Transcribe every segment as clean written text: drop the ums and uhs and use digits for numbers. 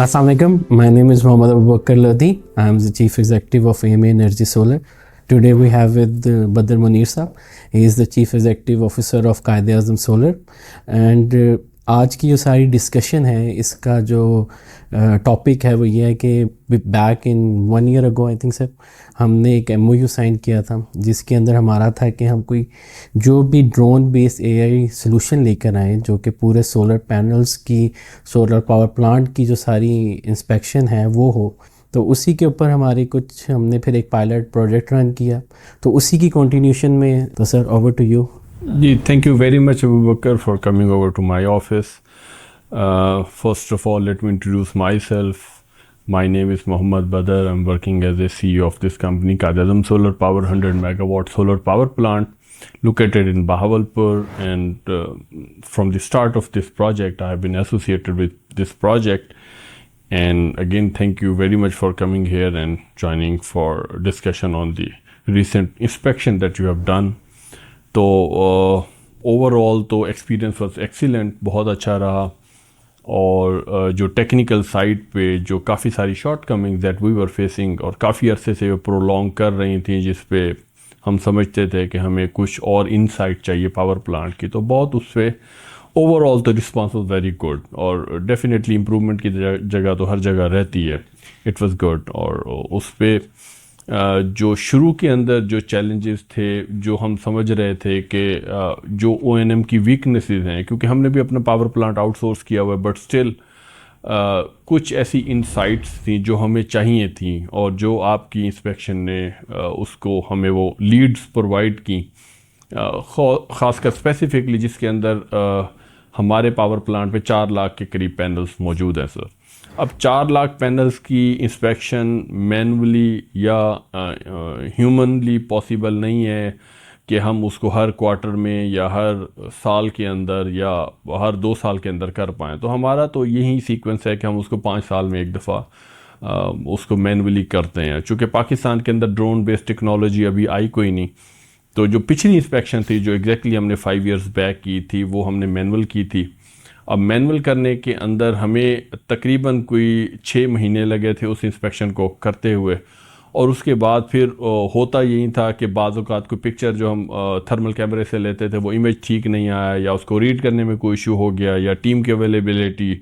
Assalamualaikum. My name is Mohammad Abu Bakr Lodi. I am the Chief Executive of AMA Energy Solar. Today we have with Badr Munir Saab. He is the Chief Executive Officer of Quaid-e-Azam Solar. And آج کی جو ساری discussion ہے اس کا جو topic ہے وہ یہ ہے کہ back in 1 year ago I think sir ہم نے ایک MOU سائن کیا تھا جس کے اندر ہمارا تھا کہ ہم کوئی جو بھی ڈرون بیس AI سلوشن لے کر آئیں جو کہ پورے سولر پینلز کی سولر پاور پلانٹ کی جو ساری انسپیکشن ہے وہ ہو. تو اسی کے اوپر ہماری کچھ ہم نے پھر ایک پائلٹ پروجیکٹ رن کیا تو اسی کی کنٹینیوشن میں. تو sir over to you. Thank you very much, Abu Bakr, for coming over to my office. First of all, let me introduce myself. My name is Mohammad Badr. I'm working as a CEO of this company, Quaid-e-Azam Solar Power, 100 megawatt solar power plant located in Bahawalpur. And from the start of this project, I have been associated with this project. And again, thank you very much for coming here and joining for discussion on the recent inspection that you have done. تو over all تو experience was excellent, بہت اچھا رہا. اور جو technical side پہ جو کافی ساری shortcomings that we were facing اور کافی عرصے سے پرولونگ کر رہی تھیں جس پہ ہم سمجھتے تھے کہ ہمیں کچھ اور انسائٹ چاہیے پاور پلانٹ کی, تو بہت اس پہ اوور آل تو رسپانس واز ویری گڈ. اور ڈیفینیٹلی امپرومنٹ کی جگہ تو ہر جگہ رہتی ہے. It was good. اور اس پہ جو شروع کے اندر جو چیلنجز تھے جو ہم سمجھ رہے تھے کہ جو O&M کی ویکنیسز ہیں, کیونکہ ہم نے بھی اپنا پاور پلانٹ آؤٹ سورس کیا ہوا ہے, بٹ اسٹل کچھ ایسی انسائٹس تھیں جو ہمیں چاہیے تھیں اور جو آپ کی انسپیکشن نے اس کو ہمیں وہ لیڈز پرووائڈ کی, خاص کر اسپیسیفکلی جس کے اندر ہمارے پاور پلانٹ پہ 4 لاکھ کے قریب پینلز موجود ہیں سر. اب 4 لاکھ پینلز کی انسپیکشن مینولی یا ہیومنلی پاسیبل نہیں ہے کہ ہم اس کو ہر کوارٹر میں یا ہر سال کے اندر یا ہر 2 سال کے اندر کر پائیں. تو ہمارا تو یہی سیکوینس ہے کہ ہم اس کو 5 سال میں ایک دفعہ اس کو مینولی کرتے ہیں. چونکہ پاکستان کے اندر ڈرون بیس ٹیکنالوجی ابھی آئی کوئی نہیں, تو جو پچھلی انسپیکشن تھی جو ایگزیکٹلی ہم نے 5 years بیک کی تھی وہ ہم نے مینول کی تھی. اب مینول کرنے کے اندر ہمیں تقریباً کوئی 6 مہینے لگے تھے اس انسپیکشن کو کرتے ہوئے. اور اس کے بعد پھر ہوتا یہی تھا کہ بعض اوقات کوئی پکچر جو ہم تھرمل کیمرے سے لیتے تھے وہ امیج ٹھیک نہیں آیا یا اس کو ریڈ کرنے میں کوئی ایشو ہو گیا یا ٹیم کی اویلیبلٹی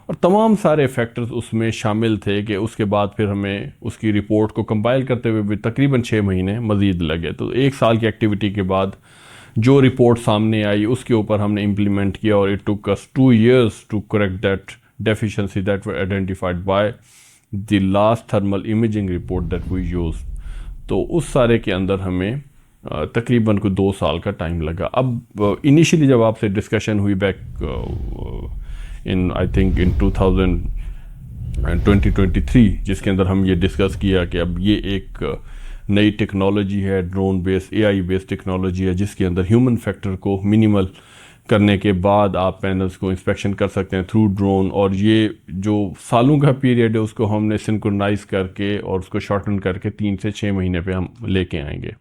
اور تمام سارے فیکٹرز اس میں شامل تھے کہ اس کے بعد پھر ہمیں اس کی رپورٹ کو کمپائل کرتے ہوئے بھی تقریباً 6 مہینے مزید لگے. تو 1 سال کی ایکٹیویٹی کے بعد جو رپورٹ سامنے آئی اس کے اوپر ہم نے امپلیمنٹ کیا اور it took us 2 years to correct that deficiency that were identified by the last thermal imaging report that we use. تو اس سارے کے اندر ہمیں تقریباً کوئی 2 سال کا ٹائم لگا. اب انیشلی جب آپ سے ڈسکشن ہوئی back in I think in 2023 جس کے اندر ہم یہ ڈسکس کیا کہ اب یہ ایک نئی ٹیکنالوجی ہے, ڈرون بیس AI بیس ٹیکنالوجی ہے جس کے اندر ہیومن فیکٹر کو منیمل کرنے کے بعد آپ پینلز کو انسپیکشن کر سکتے ہیں تھرو ڈرون. اور یہ جو سالوں کا پیریڈ ہے اس کو ہم نے سنکرونائز کر کے اور اس کو شارٹن کر کے 3 سے 6 مہینے پہ ہم لے کے آئیں گے.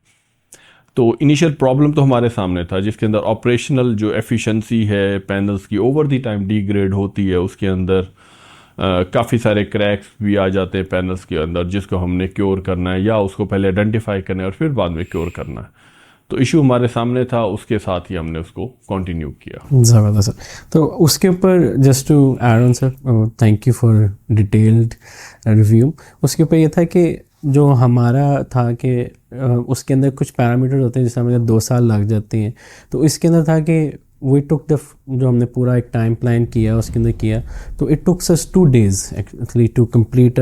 تو انیشیل پرابلم تو ہمارے سامنے تھا جس کے اندر آپریشنل جو ایفیشنسی ہے پینلز کی over the time degrade ہوتی ہے, اس کے اندر کافی سارے کریکس بھی آ جاتے ہیں پینلز کے اندر جس کو ہم نے کیور کرنا ہے یا اس کو پہلے آئیڈینٹیفائی کرنا ہے اور پھر بعد میں کیور کرنا ہے. تو ایشو ہمارے سامنے تھا, اس کے ساتھ ہی ہم نے اس کو کنٹینیو کیا. زبردست سر. تو اس کے اوپر just to add on sir, thank you for detailed review. اس کے اوپر یہ تھا کہ جو ہمارا تھا کہ اس کے اندر کچھ پیرامیٹر ہوتے ہیں جیسے ہمیں 2 سال لگ جاتے ہیں, تو اس کے اندر تھا کہ وی ٹک دا جو ہم نے پورا ایک ٹائم پلان کیا اس کے اندر کیا تو it takes us 2 days actually to complete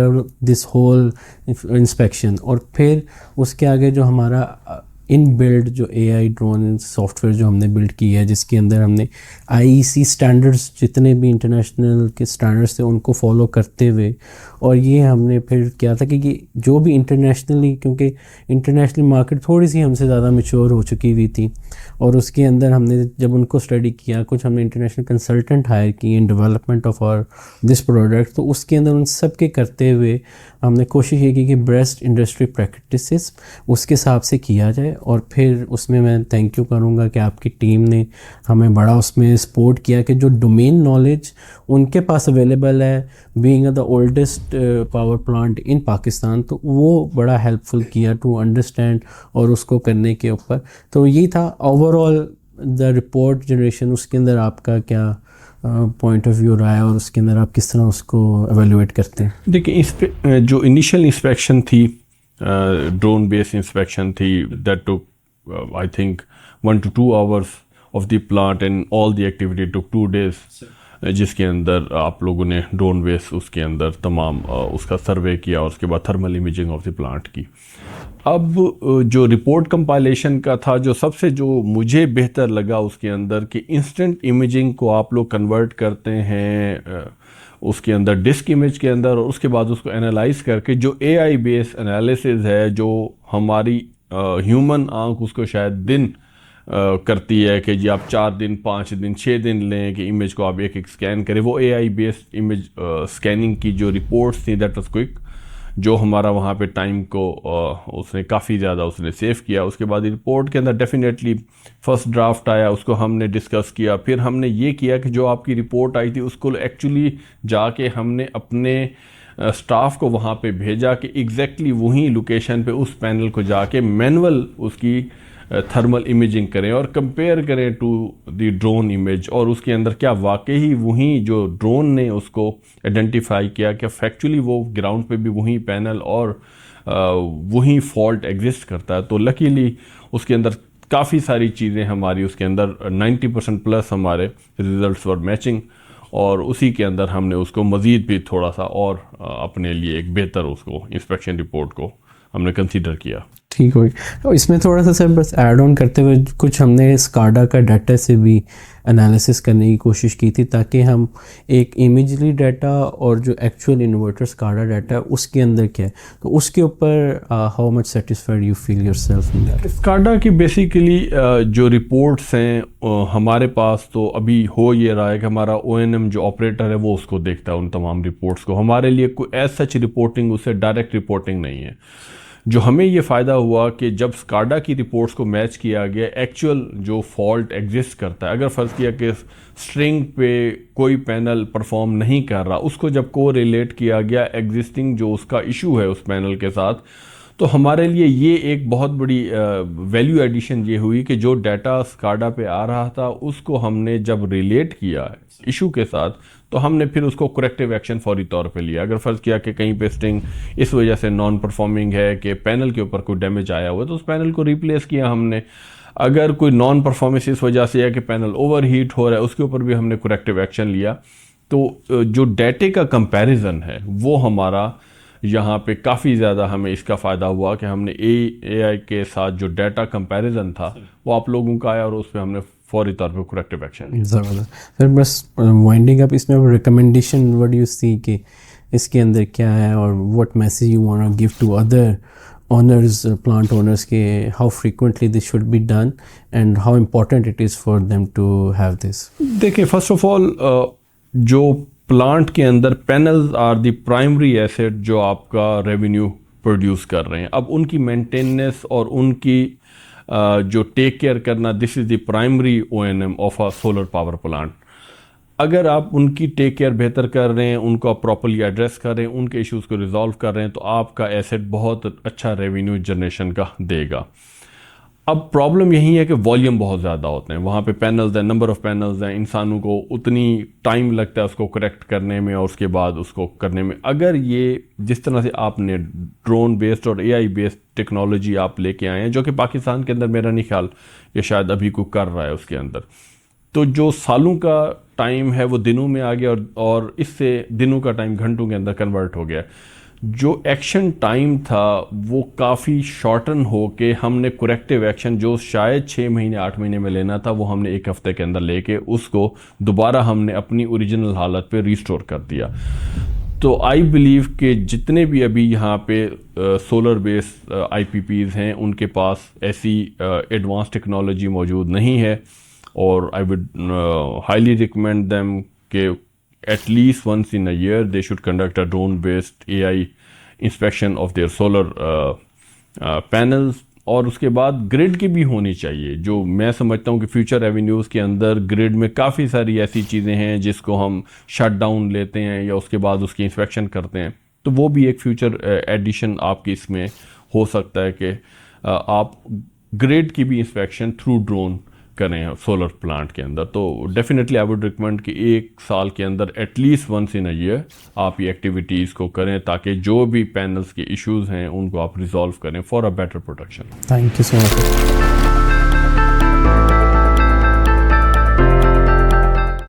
this whole inspection. اور پھر اس کے آگے جو ہمارا ان بلڈ جو AI ڈرون سافٹ ویئر جو ہم نے بلڈ کی ہے جس کے اندر ہم نے IEC اسٹینڈرڈس جتنے بھی انٹرنیشنل کے اسٹینڈرڈس تھے ان کو فالو کرتے ہوئے, اور یہ ہم نے پھر کیا تھا کہ یہ جو بھی انٹرنیشنلی, کیونکہ انٹرنیشنل مارکیٹ تھوڑی سی ہم سے زیادہ میچور ہو چکی ہوئی تھی, اور اس کے اندر ہم نے جب ان کو اسٹڈی کیا کچھ ہم نے انٹرنیشنل کنسلٹنٹ ہائر کی in development of our this product. تو اس کے اندر ان سب کے کرتے ہوئے ہم نے کوشش یہ کی کہ بیسٹ انڈسٹری پریکٹسز اس کے حساب سے کیا جائے اور پھر اس میں میں تھینک یو کروں گا کہ آپ کی ٹیم نے ہمیں بڑا اس میں سپورٹ کیا کہ جو ڈومین نالج ان کے پاس اویلیبل ہے being the oldest power plant in Pakistan, تو وہ بڑا ہیلپ فل کیا ٹو انڈرسٹینڈ اور اس کو کرنے کے اوپر. تو یہی تھا overall the report generation. اس کے اندر آپ کا کیا پوائنٹ آف ویو رہا ہے اور اس کے اندر آپ کس طرح اس کو ایویلویٹ کرتے ہیں؟ دیکھیں اس پہ جو انیشیل انسپیکشن تھی, ڈرون بیس انسپیکشن تھی, that took I think 1 to 2 hours of the plant and all the activity took 2 days, جس کے اندر آپ لوگوں نے ڈرون بیس اس کے اندر تمام اس کا سروے کیا اور اس کے بعد thermal imaging of the plant کی. اب جو رپورٹ کمپائلیشن کا تھا, جو سب سے جو مجھے بہتر لگا اس کے اندر کہ انسٹنٹ امیجنگ کو آپ لوگ کنورٹ کرتے ہیں اس کے اندر ڈسک امیج کے اندر, اور اس کے بعد اس کو انالائز کر کے جو اے آئی بیس انالیسز ہے, جو ہماری ہیومن آنکھ اس کو شاید دن کرتی ہے کہ جی آپ 4 دن 5 دن 6 دن لیں کہ امیج کو آپ ایک اسکین کریں, وہ اے آئی بیسڈ امیج اسکیننگ کی جو رپورٹس تھیں دیٹ واز کوئک, جو ہمارا وہاں پہ ٹائم کو اس نے کافی زیادہ اس نے سیو کیا. اس کے بعد رپورٹ کے اندر ڈیفینیٹلی فرسٹ ڈرافٹ آیا, اس کو ہم نے ڈسکس کیا. پھر ہم نے یہ کیا کہ جو آپ کی رپورٹ آئی تھی اس کو ایکچولی جا کے ہم نے اپنے اسٹاف کو وہاں پہ بھیجا کہ ایگزیکٹلی وہیں لوکیشن پہ اس پینل کو جا کے مینول اس کی تھرمل امیجنگ کریں اور کمپیئر کریں ٹو دی ڈرون امیج, اور اس کے اندر کیا واقعی وہیں جو ڈرون نے اس کو آئیڈینٹیفائی کیا کہ فیکچولی وہ گراؤنڈ پہ بھی وہیں پینل اور وہیں فالٹ ایگزسٹ کرتا ہے. تو لکیلی اس کے اندر کافی ساری چیزیں ہماری اس کے اندر 90% پلس ہمارے ریزلٹس ور میچنگ, اور اسی کے اندر ہم نے اس کو مزید بھی تھوڑا سا اور اپنے لیے ایک بہتر اس کو انسپیکشن رپورٹ کو ہم نے کنسیڈر کیا. ٹھیک ہوئی. اس میں تھوڑا سا سر بس ایڈ آن کرتے ہوئے کچھ ہم نے اسکاڈا کا ڈیٹا سے بھی انالیسس کرنے کی کوشش کی تھی تاکہ ہم ایک امیجلی ڈیٹا اور جو ایکچوئل انورٹر اسکاڈا ڈیٹا ہے اس کے اندر کیا ہے, تو اس کے اوپر how much satisfied you feel yourself in that. SCADA کی بیسیکلی جو رپورٹس ہیں ہمارے پاس تو ابھی ہو یہ رہا ہے کہ ہمارا او این ایم جو آپریٹر ہے وہ اس کو دیکھتا ہے ان تمام رپورٹس کو. ہمارے لیے کوئی ایز سچ رپورٹنگ اس سے ڈائریکٹ رپورٹنگ نہیں ہے. جو ہمیں یہ فائدہ ہوا کہ جب اسکاڈا کی رپورٹس کو میچ کیا گیا ایکچوئل جو فالٹ ایگزسٹ کرتا ہے, اگر فرض کیا کہ اسٹرنگ پہ کوئی پینل پرفارم نہیں کر رہا, اس کو جب کو ریلیٹ کیا گیا ایگزسٹنگ جو اس کا ایشو ہے اس پینل کے ساتھ, تو ہمارے لیے یہ ایک بہت بڑی ویلیو ایڈیشن یہ ہوئی کہ جو ڈیٹا اسکاڈا پہ آ رہا تھا اس کو ہم نے جب ریلیٹ کیا ایشو کے ساتھ, تو ہم نے پھر اس کو کریکٹیو ایکشن فوری طور پہ لیا. اگر فرض کیا کہ کہیں پہ اسٹنگ اس وجہ سے نان پرفارمنگ ہے کہ پینل کے اوپر کوئی ڈیمیج آیا ہوا ہے تو اس پینل کو ریپلیس کیا ہم نے. اگر کوئی نان پرفارمنس اس وجہ سے ہے کہ پینل اوور ہیٹ ہو رہا ہے اس کے اوپر بھی ہم نے کریکٹیو ایکشن لیا. تو جو ڈیٹے کا کمپیریزن ہے وہ ہمارا یہاں پہ کافی زیادہ ہمیں اس کا فائدہ ہوا کہ ہم نے اے آئی کے ساتھ جو ڈیٹا کمپیریزن تھا وہ آپ لوگوں کا آیا اور اس پہ ہم نے فوری طور پہ کریکٹیو ایکشن. زبردست. پھر بس وائنڈنگ اپ اس میں ریکمنڈیشن وٹ یو سی کہ اس کے اندر کیا ہے اور what message you want to give to other owners, plant owners کے how frequently this should be done and how important it is for them to have this. دیکھیں first of all جو plant کے اندر panels are the primary asset جو آپ کا revenue produce کر رہے ہیں. اب ان کی مینٹیننس اور ان کی جو ٹیک کیئر کرنا, this is the primary O N M of a solar power plant. اگر آپ ان کی ٹیک کیئر بہتر کر رہے ہیں, ان کو آپ پراپرلی ایڈریس کر رہے ہیں, ان کے ایشوز کو ریزالو کر رہے ہیں, تو آپ کا ایسٹ بہت اچھا ریونیو جنریشن کا دے گا. اب پرابلم یہی ہے کہ والیوم بہت زیادہ ہوتے ہیں وہاں پہ, پینلز ہیں, نمبر آف پینلز ہیں, انسانوں کو اتنی ٹائم لگتا ہے اس کو کریکٹ کرنے میں اور اس کے بعد اس کو کرنے میں. اگر یہ جس طرح سے آپ نے ڈرون بیسڈ اور اے آئی بیسڈ ٹیکنالوجی آپ لے کے آئے ہیں, جو کہ پاکستان کے اندر میرا نہیں خیال یہ شاید ابھی کو کر رہا ہے اس کے اندر, تو جو سالوں کا ٹائم ہے وہ دنوں میں آ گیا اور اس سے دنوں کا ٹائم گھنٹوں کے اندر کنورٹ ہو گیا. جو ایکشن ٹائم تھا وہ کافی شارٹن ہو کے ہم نے کریکٹیو ایکشن جو شاید 6 مہینے 8 مہینے میں لینا تھا وہ ہم نے 1 ہفتے کے اندر لے کے اس کو دوبارہ ہم نے اپنی اوریجنل حالت پہ ریسٹور کر دیا. تو آئی بلیو کہ جتنے بھی ابھی یہاں پہ سولر بیس آئی پی پیز ہیں ان کے پاس ایسی ایڈوانس ٹیکنالوجی موجود نہیں ہے, اور I would highly recommend them کہ at least once in a year they should conduct a drone based AI inspection of their solar panels. اور اس کے بعد گریڈ کی بھی ہونی چاہیے. جو میں سمجھتا ہوں کہ فیوچر ریونیوز کے اندر گریڈ میں کافی ساری ایسی چیزیں ہیں جس کو ہم شٹ ڈاؤن لیتے ہیں یا اس کے بعد اس کی انسپیکشن کرتے ہیں, تو وہ بھی ایک فیوچر ایڈیشن آپ کی اس میں ہو سکتا ہے کہ آپ گریڈ کی بھی انسپیکشن تھرو ڈرون کریں سولر پلانٹ کے اندر. تو ڈیفینیٹلی آئی وڈ ریکمینڈ کہ 1 سال کے اندر at least once in a year آپ یہ ایکٹیویٹیز کو کریں تاکہ جو بھی پینلز کے ایشوز ہیں ان کو آپ ریزالو کریں for a better production. Thank you so much.